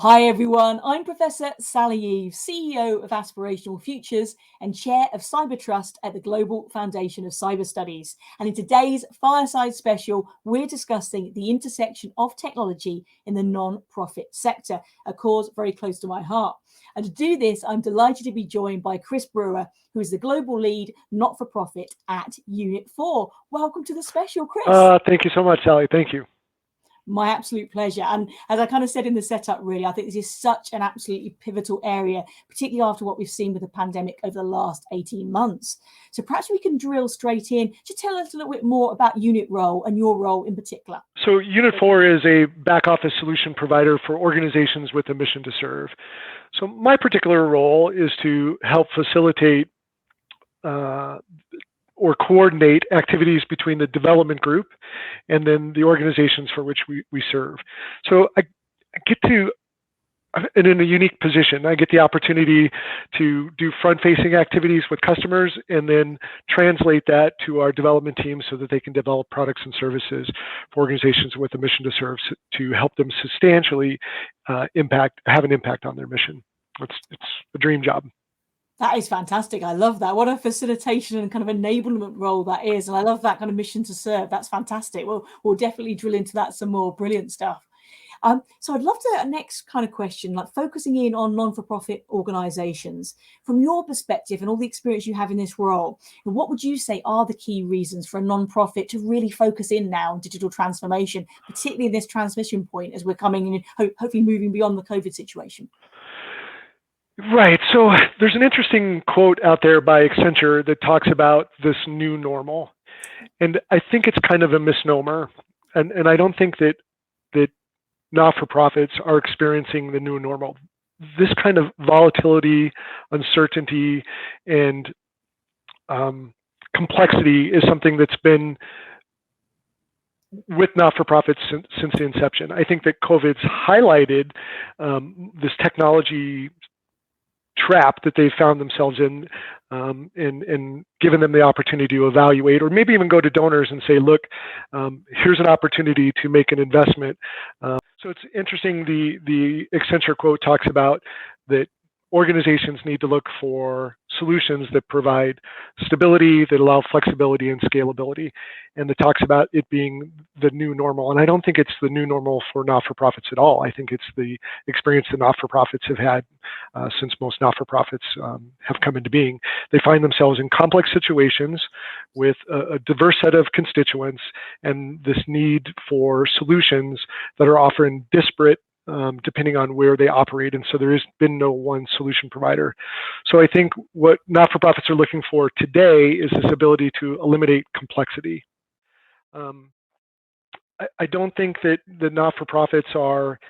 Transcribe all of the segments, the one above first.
Hi everyone, I'm Professor Sally Eaves, CEO of Aspirational Futures and Chair of Cyber Trust at the Global Foundation of Cyber Studies. And in today's Fireside Special, we're discussing the intersection of technology in the non-profit sector, a cause very close to my heart. And to do this, I'm delighted to be joined by Chris Brewer, who is the Global Lead Not-for-Profit at Unit4. Welcome to the special, Chris. Thank you so much, Sally. Thank you. My absolute pleasure. And as I kind of said in the setup, really, I think this is such an absolutely pivotal area, particularly after what we've seen with the pandemic over the last 18 months. So perhaps we can drill straight in. Just tell us a little bit more about Unit role and your role in particular. So Unit4 is a back office solution provider for organizations with a mission to serve. So my particular role is to help facilitate or coordinate activities between the development group and then the organizations for which we serve. So I get to, and in a unique position, I get the opportunity to do front-facing activities with customers and then translate that to our development team so that they can develop products and services for organizations with a mission to serve to help them substantially have an impact on their mission. It's a dream job. That is fantastic. I love that. What a facilitation and kind of enablement role that is. And I love that kind of mission to serve. That's fantastic. We'll definitely drill into that some more. Brilliant stuff. So I'd love to, next kind of question, like focusing in on non-for-profit organizations. From your perspective and all the experience you have in this role, what would you say are the key reasons for a non-profit to really focus in now on digital transformation, particularly in this transmission point as we're coming in, hopefully moving beyond the COVID situation? Right. So there's an interesting quote out there by Accenture that talks about this new normal. And I think it's kind of a misnomer. And I don't think that not-for-profits are experiencing the new normal. This kind of volatility, uncertainty, and complexity is something that's been with not-for-profits since the inception. I think that COVID's highlighted this technology trap that they found themselves in, and given them the opportunity to evaluate, or maybe even go to donors and say, look, here's an opportunity to make an investment. So it's interesting, the Accenture quote talks about that organizations need to look for solutions that provide stability, that allow flexibility and scalability. And it talks about it being the new normal. And I don't think it's the new normal for not-for-profits at all. I think it's the experience that not-for-profits have had since most not-for-profits have come into being. They find themselves in complex situations with a diverse set of constituents and this need for solutions that are often disparate depending on where they operate. And so there has been no one solution provider. So I think what not-for-profits are looking for today is this ability to eliminate complexity. I don't think that the not-for-profits are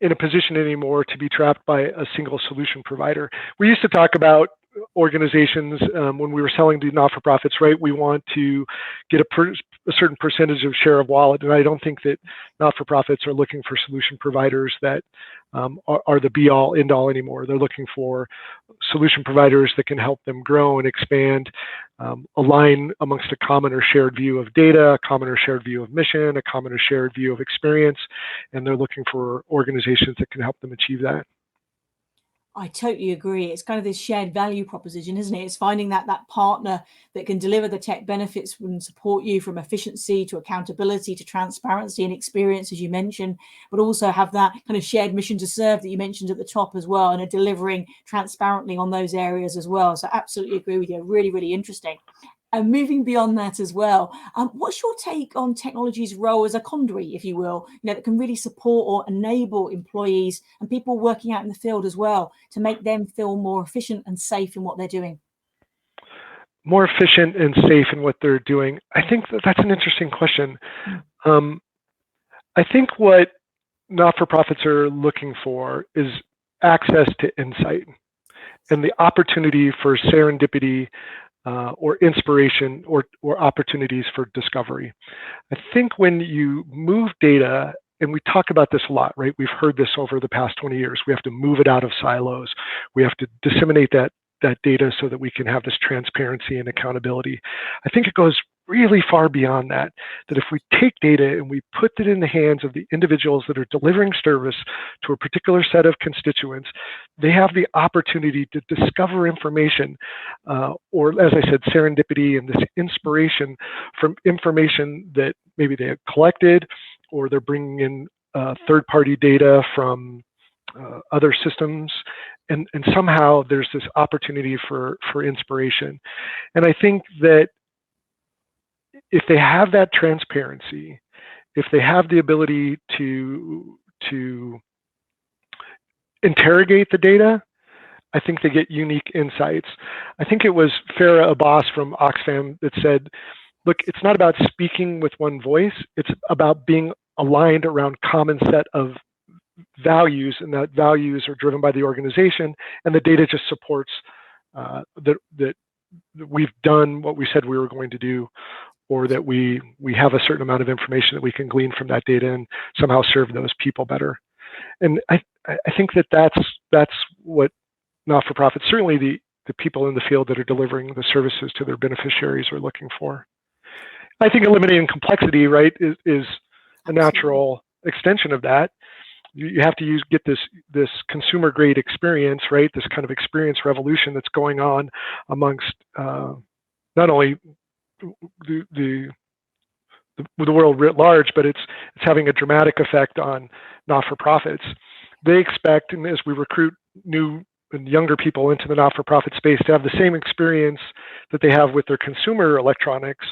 in a position anymore to be trapped by a single solution provider. We used to talk about organizations when we were selling to not-for-profits, right? We want to get a certain percentage of share of wallet, and I don't think that not-for-profits are looking for solution providers that are the be-all, end-all anymore. They're looking for solution providers that can help them grow and expand, align amongst a common or shared view of data, a common or shared view of mission, a common or shared view of experience, and they're looking for organizations that can help them achieve that. I totally agree. It's kind of this shared value proposition, isn't it? It's finding that partner that can deliver the tech benefits and support you from efficiency to accountability to transparency and experience, as you mentioned, but also have that kind of shared mission to serve that you mentioned at the top as well, and are delivering transparently on those areas as well. So absolutely agree with you. Really, really interesting. And moving beyond that as well, what's your take on technology's role as a conduit, if you will, that can really support or enable employees and people working out in the field as well to make them feel more efficient and safe in what they're doing? More efficient and safe in what they're doing. I think that's an interesting question. I think what not-for-profits are looking for is access to insight and the opportunity for serendipity or inspiration or opportunities for discovery. I think when you move data, and we talk about this a lot, right? We've heard this over the past 20 years. We have to move it out of silos. We have to disseminate that data so that we can have this transparency and accountability. I think it goes really far beyond that, that if we take data and we put it in the hands of the individuals that are delivering service to a particular set of constituents, they have the opportunity to discover information, or as I said, serendipity and this inspiration from information that maybe they have collected, or they're bringing in third-party data from other systems, and somehow there's this opportunity for inspiration. And I think that if they have that transparency, if they have the ability to interrogate the data, I think they get unique insights. I think it was Farah Abbas from Oxfam that said, look, it's not about speaking with one voice, it's about being aligned around common set of values, and that values are driven by the organization, and the data just supports that we've done what we said we were going to do, or that we have a certain amount of information that we can glean from that data and somehow serve those people better. And I think that that's what not-for-profits, certainly the people in the field that are delivering the services to their beneficiaries, are looking for. I think eliminating complexity, right, is a natural extension of that. You have to get this consumer grade experience, right? This kind of experience revolution that's going on amongst not only the world writ large, but it's having a dramatic effect on not-for-profits. They expect, and as we recruit new and younger people into the not-for-profit space, to have the same experience that they have with their consumer electronics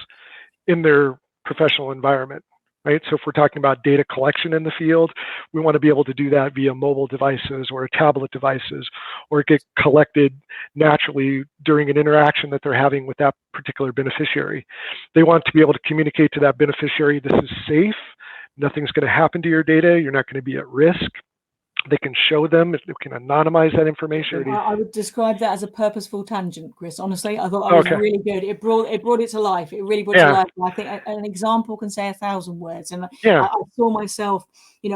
in their professional environment, right? So if we're talking about data collection in the field, we want to be able to do that via mobile devices or tablet devices, or get collected naturally during an interaction that they're having with that particular beneficiary. They want to be able to communicate to that beneficiary, this is safe, nothing's going to happen to your data, you're not going to be at risk. They can show them, they can anonymize that information. I would describe that as a purposeful tangent, Chris. Honestly, I thought that was really good. It brought it to life. It really brought it to life. And I think an example can say 1,000 words. And I saw myself,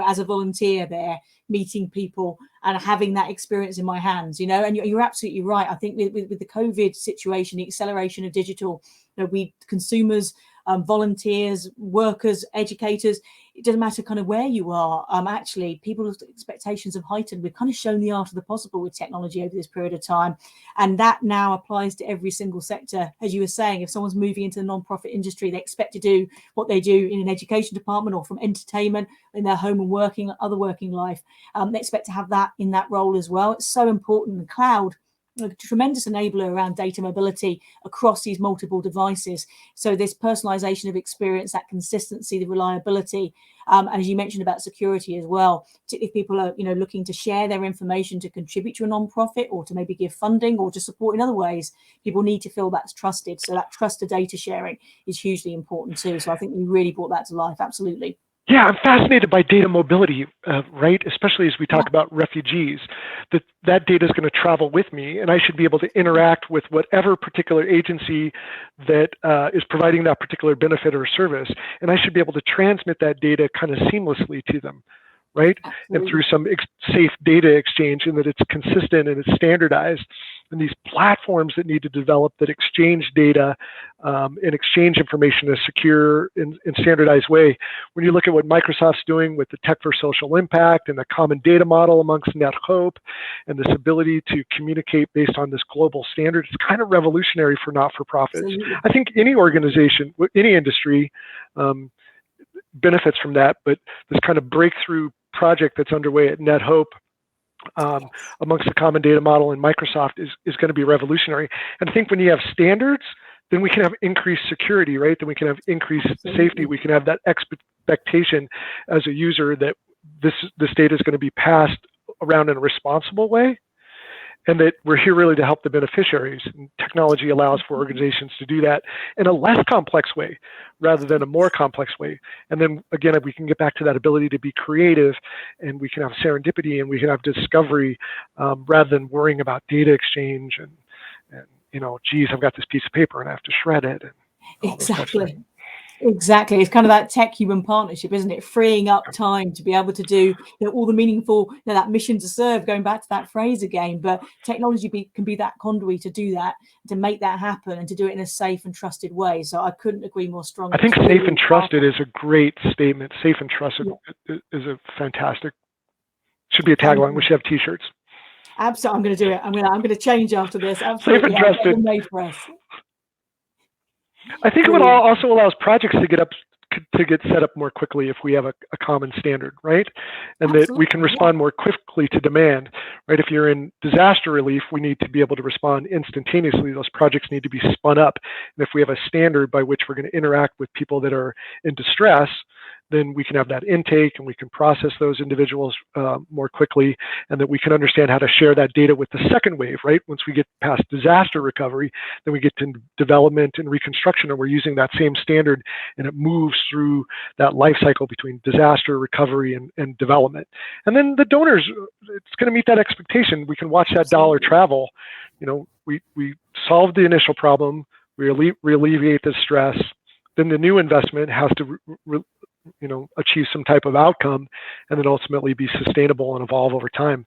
as a volunteer there, meeting people and having that experience in my hands, and you're absolutely right. I think with the COVID situation, the acceleration of digital, we consumers, volunteers, workers, educators, it doesn't matter kind of where you are. Actually, people's expectations have heightened. We've kind of shown the art of the possible with technology over this period of time. And that now applies to every single sector. As you were saying, if someone's moving into the nonprofit industry, they expect to do what they do in an education department or from entertainment in their home and working, other working life. They expect to have that in that role as well. It's so important. The cloud, a tremendous enabler around data mobility across these multiple devices. So this personalization of experience, that consistency, the reliability, as you mentioned about security as well, particularly if people are looking to share their information to contribute to a nonprofit or to maybe give funding or to support in other ways, people need to feel that's trusted. So that trusted data sharing is hugely important too. So I think you really brought that to life. Absolutely. Yeah, I'm fascinated by data mobility, right? Especially as we talk about refugees, that data is going to travel with me, and I should be able to interact with whatever particular agency that is providing that particular benefit or service, and I should be able to transmit that data kind of seamlessly to them, right? Absolutely. And through some safe data exchange, and that it's consistent and it's standardized. And these platforms that need to develop that exchange data and exchange information in a secure and standardized way. When you look at what Microsoft's doing with the Tech for Social Impact and the common data model amongst NetHope and this ability to communicate based on this global standard, it's kind of revolutionary for not-for-profits. Absolutely. I think any organization, any industry benefits from that, but this kind of breakthrough project that's underway at NetHope amongst the common data model in Microsoft is going to be revolutionary. And I think when you have standards, then we can have increased security, right? Then we can have increased safety. We can have that expectation as a user that this data is going to be passed around in a responsible way, and that we're here really to help the beneficiaries. And technology allows for organizations to do that in a less complex way rather than a more complex way. And then again, if we can get back to that ability to be creative, and we can have serendipity and we can have discovery rather than worrying about data exchange and geez, I've got this piece of paper and I have to shred it. And exactly. Exactly. It's kind of that tech human partnership, isn't it? Freeing up time to be able to do all the meaningful, that mission to serve, going back to that phrase again. But technology can be that conduit to do that, to make that happen, and to do it in a safe and trusted way. So I couldn't agree more strongly. I think It's safe really and trusted powerful. is a great statement. Safe and trusted is a fantastic, should be a Thank tagline. We you. should have t-shirts. Absolutely. I'm going to do it. I'm going to change after this. Safe Absolutely. and I'll get trusted. them made for us. I think it would Brilliant. also allows projects to get set up more quickly if we have a common standard, right? And that we can Absolutely. respond more quickly to demand, right? If you're in disaster relief, we need to be able to respond instantaneously. Those projects need to be spun up. And if we have a standard by which we're going to interact with people that are in distress, then we can have that intake and we can process those individuals more quickly, and that we can understand how to share that data with the second wave, right? Once we get past disaster recovery, then we get to development and reconstruction, and we're using that same standard, and it moves through that life cycle between disaster recovery and development. And then the donors, it's going to meet that expectation. We can watch that dollar travel. We solve the initial problem, we alleviate the stress, then the new investment has to achieve some type of outcome, and then ultimately be sustainable and evolve over time.